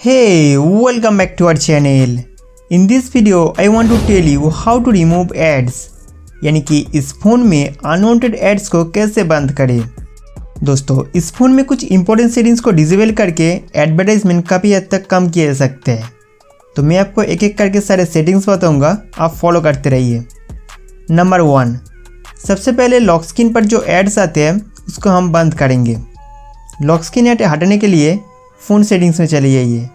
Hey, welcome back to our channel. In this video, I want to tell you how to remove ads, यानी कि इस phone में unwanted ads को कैसे बंद करें। दोस्तों, इस फ़ोन में कुछ इंपॉर्टेंट सेटिंग्स को डिसेबल करके एडवर्टाइजमेंट काफ़ी हद तक कम किए जा सकते हैं। तो मैं आपको एक एक करके सारे सेटिंग्स बताऊंगा, आप फॉलो करते रहिए। नंबर 1, सबसे पहले लॉक स्क्रीन पर जो एड्स आते हैं उसको हम बंद करेंगे। लॉक स्क्रीन ऐड हटाने के लिए फ़ोन सेटिंग्स में चले जाइए।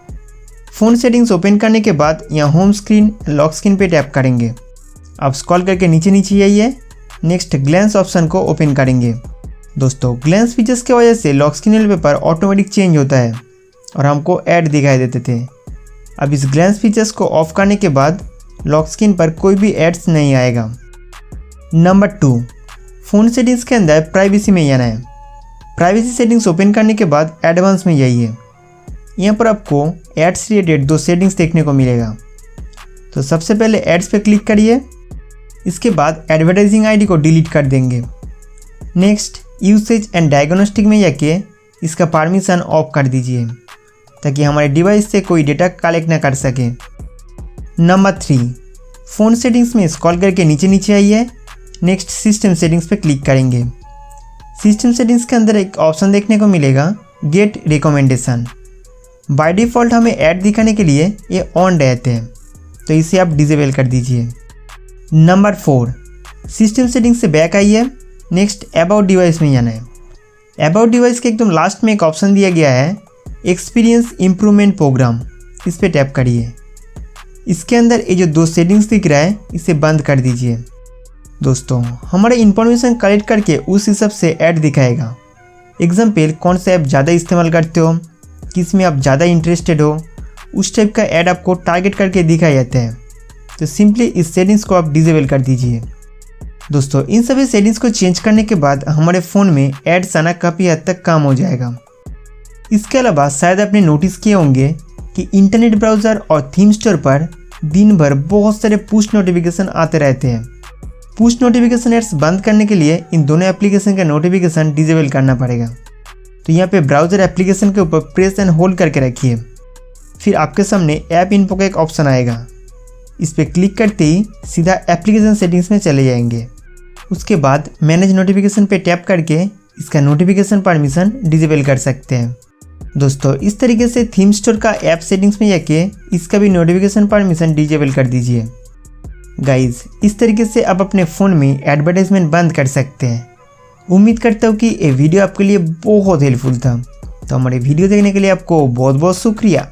फ़ोन सेटिंग्स ओपन करने के बाद यहाँ होम स्क्रीन लॉक स्क्रीन पे टैप करेंगे। अब स्क्रॉल करके नीचे जाइए। नेक्स्ट ग्लैंस ऑप्शन को ओपन करेंगे। दोस्तों, ग्लैंस फीचर्स की वजह से lock screen wallpaper automatic change होता है और हमको ऐड दिखाई देते थे। अब इस ग्लैंस फीचर्स को ऑफ करने के बाद लॉक स्क्रीन पर कोई भी एड्स नहीं आएगा। नंबर 2, फ़ोन सेटिंग्स के अंदर प्राइवेसी में जाना है। प्राइवेसी सेटिंग्स ओपन करने के बाद एडवांस में जाइए। यहाँ पर आपको एड्स रिलेटेड 2 सेटिंग्स देखने को मिलेगा। तो सबसे पहले एड्स पे क्लिक करिए। इसके बाद एडवर्टाइजिंग आईडी को डिलीट कर देंगे। नेक्स्ट यूसेज एंड डायग्नोस्टिक में जाके इसका परमिशन ऑफ कर दीजिए ताकि हमारे डिवाइस से कोई डेटा कलेक्ट ना कर सके। नंबर 3, फ़ोन सेटिंग्स में स्क्रॉल करके नीचे आइए। नेक्स्ट सिस्टम सेटिंग्स पे क्लिक करेंगे। सिस्टम सेटिंग्स के अंदर एक ऑप्शन देखने को मिलेगा गेट रिकमेंडेशन। बाय डिफ़ॉल्ट हमें ऐड दिखाने के लिए ये ऑन रहते हैं, तो इसे आप डिसेबल कर दीजिए। नंबर 4, सिस्टम सेटिंग्स से बैक आइए। नेक्स्ट अबाउट डिवाइस में जाना है। अबाउट डिवाइस के एकदम लास्ट में एक ऑप्शन दिया गया है एक्सपीरियंस इम्प्रूवमेंट प्रोग्राम, इस पर टैप करिए। इसके अंदर ये जो 2 सेटिंग्स दिख रहा है इसे बंद कर दीजिए। दोस्तों, हमारे इन्फॉर्मेशन कलेक्ट करके उस हिसाब से ऐड दिखाएगा। एग्जाम्पल, कौन सा ऐप ज़्यादा इस्तेमाल करते हो, किस में आप ज़्यादा इंटरेस्टेड हो, उस टाइप का ऐड आपको टारगेट करके दिखाया जाता है। तो सिंपली इस सेटिंग्स को आप डिसेबल कर दीजिए। दोस्तों, इन सभी सेटिंग्स को चेंज करने के बाद हमारे फ़ोन में एड्स आना काफ़ी हद तक कम हो जाएगा। इसके अलावा शायद आपने नोटिस किए होंगे कि इंटरनेट ब्राउज़र और थीम स्टोर पर दिन भर बहुत सारे पुश नोटिफिकेशन आते रहते हैं। पुश नोटिफिकेशन एड्स बंद करने के लिए इन दोनों एप्लीकेशन का नोटिफिकेशन डिसेबल करना पड़ेगा। तो यहाँ पे ब्राउज़र एप्लीकेशन के ऊपर प्रेस एंड होल्ड करके रखिए। फिर आपके सामने ऐप इन्फो का एक ऑप्शन आएगा। इस पर क्लिक करते ही सीधा एप्लीकेशन सेटिंग्स में चले जाएंगे। उसके बाद मैनेज नोटिफिकेशन पे टैप करके इसका नोटिफिकेशन परमिशन डिसेबल कर सकते हैं। दोस्तों, इस तरीके से थीम स्टोर का ऐप सेटिंग्स में जाके इसका भी नोटिफिकेशन परमिशन डिसेबल कर दीजिए। गाइज, इस तरीके से आप अपने फ़ोन में एडवर्टाइजमेंट बंद कर सकते हैं। उम्मीद करता हूँ कि ये वीडियो आपके लिए बहुत हेल्पफुल था। तो हमारे वीडियो देखने के लिए आपको बहुत बहुत शुक्रिया।